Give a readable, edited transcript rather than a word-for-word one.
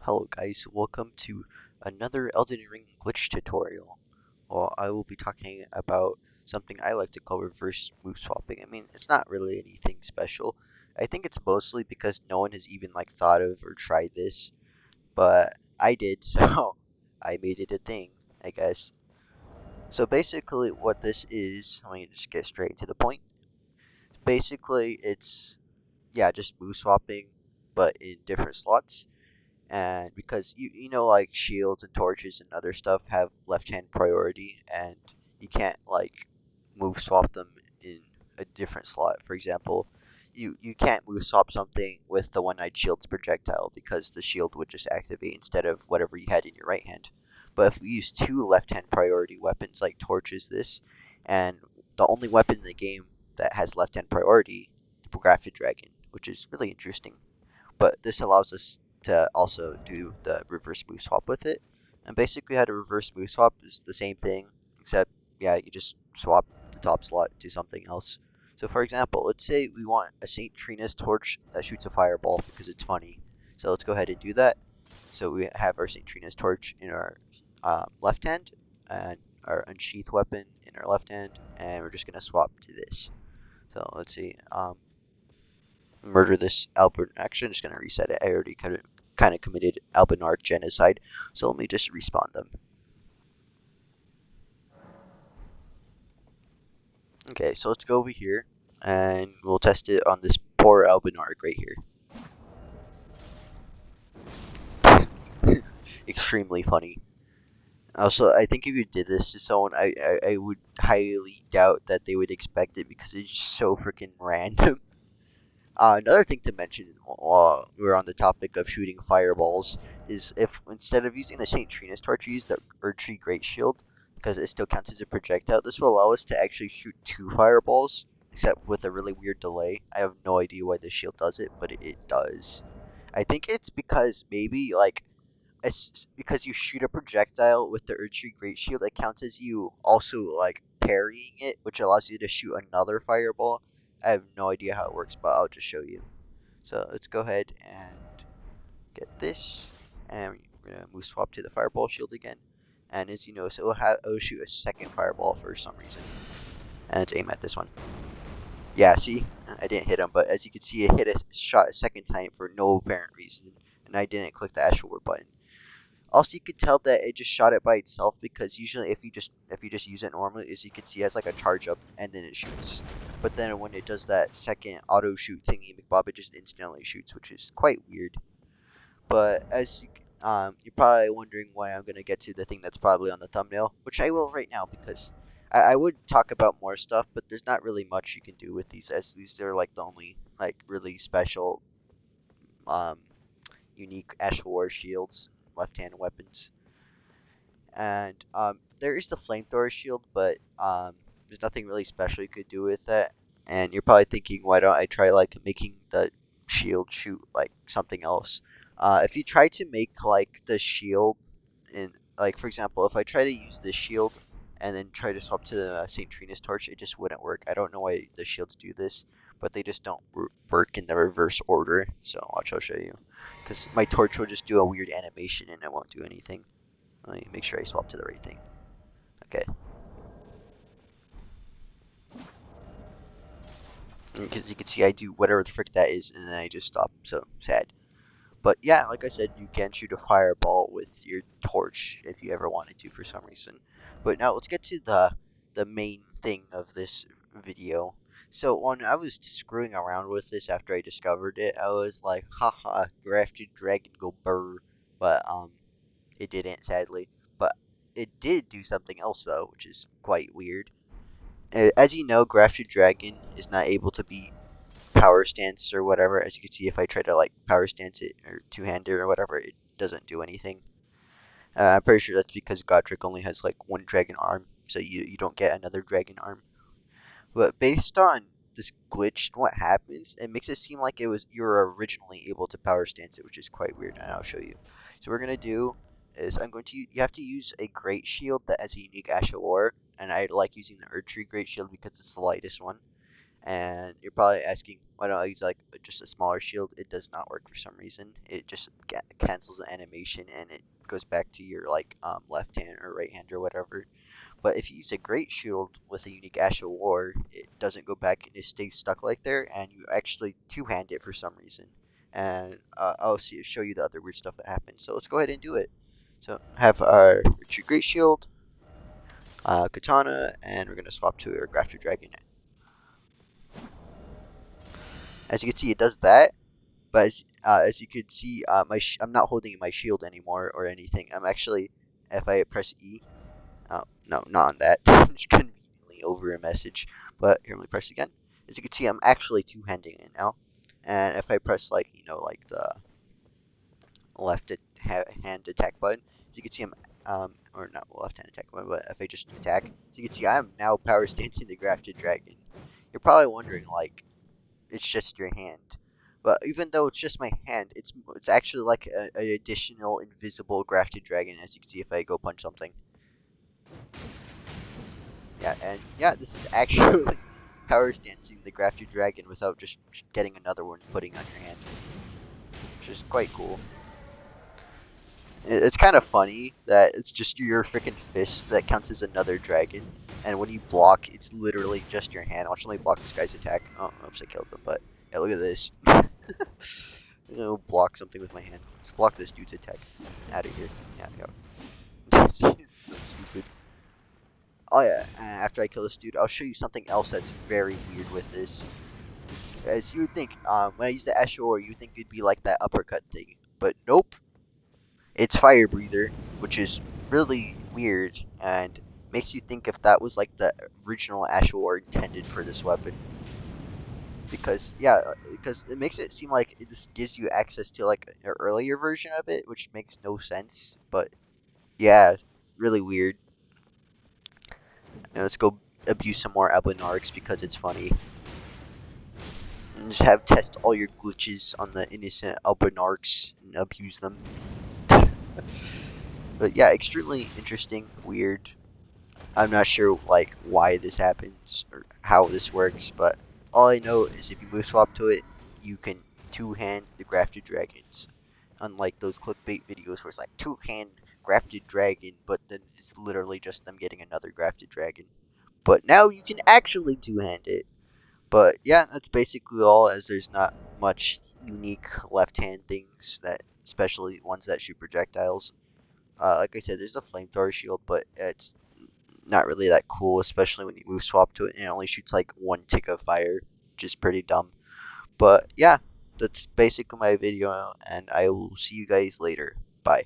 Hello guys, welcome to another Elden Ring glitch tutorial. Well, I will be talking about something I like to call reverse move swapping. I mean, it's not really anything special. I think it's mostly because no one has even thought of or tried this, but I did, so I made it a thing, I guess. So basically what this is, let me just get straight to the point. Basically, it's just move swapping but in different slots. And because you know, like shields and torches and other stuff have left hand priority, and you can't move swap them in a different slot. For example, you can't move swap something with the one-eyed shield's projectile because the shield would just activate instead of whatever you had in your right hand. But if we use two left hand priority weapons like torches, this, and the only weapon in the game that has left hand priority, the grafted dragon, which is really interesting. But this allows us to also do the reverse move swap with it. And basically how to reverse move swap is the same thing, except you just swap the top slot to something else. So for example, let's say we want a St. Trina's torch that shoots a fireball because it's funny. So let's go ahead and do that. So we have our St. Trina's torch in our left hand, and our unsheath weapon in our left hand, and we're just going to swap to this. So let's see, murder this Albert. Actually, I'm just gonna reset it. I already kind of committed Albinar genocide, so let me just respawn them. Okay, so let's go over here and we'll test it on this poor Albinar right here. Extremely funny. Also, I think if you did this to someone, I would highly doubt that they would expect it because it's just so freaking random. Another thing to mention while we're on the topic of shooting fireballs is if instead of using the St. Trina's torch, you use the Archery Great Shield, because it still counts as a projectile. This will allow us to actually shoot two fireballs, except with a really weird delay. I have no idea why this shield does it, but it does. I think it's because maybe because you shoot a projectile with the Archery Great Shield, it counts as you also parrying it, which allows you to shoot another fireball. I have no idea how it works, but I'll just show you. So let's go ahead and get this, and we're gonna move swap to the fireball shield again. And as you notice, it will shoot a second fireball for some reason, and let's aim at this one. Yeah, see, I didn't hit him, but as you can see, it hit a shot a second time for no apparent reason, and I didn't click the actual war button. Also, you could tell that it just shot it by itself because usually if you just use it normally, as you can see, it has a charge up and then it shoots. But then when it does that second auto shoot thingy, McBob, it just instantly shoots, which is quite weird. But as you're probably wondering why I'm gonna get to the thing that's probably on the thumbnail, which I will right now because I would talk about more stuff, but there's not really much you can do with these, as these are the only really special um unique Ash War shields, left-hand weapons. And there is the flamethrower shield, but there's nothing really special you could do with that. And you're probably thinking, why don't I try making the shield shoot something else? If you try to make the shield in for example, if I try to use this shield and then try to swap to the St. Trina's torch, it just wouldn't work. I don't know why the shields do this, but they just don't work in the reverse order. So watch, I'll show you. Because my torch will just do a weird animation and it won't do anything. Let me make sure I swap to the right thing. Okay. Because you can see I do whatever the frick that is and then I just stop. So sad. But yeah, like I said, you can shoot a fireball with your torch if you ever wanted to for some reason. But now let's get to the main thing of this video. So when I was screwing around with this after I discovered it, I was like, haha, grafted dragon go brrrr. But it didn't, sadly. But it did do something else though, which is quite weird. As you know, grafted dragon is not able to be power stance or whatever. As you can see, if I try to power stance it or two-hander or whatever, it doesn't do anything. I'm pretty sure that's because Godric only has one dragon arm, so you don't get another dragon arm. But based on this glitch, what happens, it makes it seem like you were originally able to power stance it, which is quite weird, and I'll show you. So what we're gonna do is you have to use a great shield that has a unique Ash of War, and I like using the Archery Great Shield because it's the lightest one. And you're probably asking, why don't I use like just a smaller shield? It does not work for some reason. It just cancels the animation and it goes back to your like left hand or right hand or whatever. But if you use a great shield with a unique Ash of War, it doesn't go back and it stays stuck like there, and you actually two-hand it for some reason. And I'll show you the other weird stuff that happens. So let's go ahead and do it. So have our Richard Great Shield, Katana, and we're gonna swap to our Grafted Dragon. As you can see, it does that. But as you can see, I'm not holding my shield anymore or anything. I'm actually, if I press E, oh, no, not on that. It's conveniently over a message. But here, let me press again. As you can see, I'm actually two-handing it now. And if I press like, like the left hand attack button, as you can see, or not left hand attack button, but if I just attack, as you can see, I'm now power stancing the Grafted Dragon. You're probably wondering, like, it's just your hand. But even though it's just my hand, it's actually like an additional invisible Grafted Dragon, as you can see if I go punch something. Yeah, and yeah, this is actually power stancing the Grafted Dragon without just getting another one putting on your hand, which is quite cool. It's kind of funny that it's just your freaking fist that counts as another dragon, and when you block, it's literally just your hand. Watch me block this guy's attack. Oh, oops, I killed him, but yeah, look at this. Block something with my hand. Let's block this dude's attack. Out of here. Yeah, go. This is so stupid. Oh yeah, after I kill this dude, I'll show you something else that's very weird with this. As you would think, when I use the Ashore, you would think it'd be like that uppercut thing, but nope. It's Fire Breather, which is really weird and makes you think if that was like the original Ashore intended for this weapon. Because because it makes it seem like this gives you access to like an earlier version of it, which makes no sense. But yeah, really weird. And let's go abuse some more Albinarks because it's funny. And just test all your glitches on the innocent Albinarks and abuse them. But yeah, extremely interesting, weird. I'm not sure like why this happens or how this works, but all I know is if you move swap to it, you can two-hand the grafted dragons. Unlike those clickbait videos where it's like two-hand grafted dragon, but then it's literally just them getting another grafted dragon. But now you can actually two-hand it. But yeah, that's basically all, as there's not much unique left-hand things that, especially ones that shoot projectiles. Like I said, there's a flamethrower shield, but it's not really that cool, especially when you move swap to it and it only shoots like one tick of fire, which is pretty dumb. But yeah, that's basically my video, and I will see you guys later. Bye.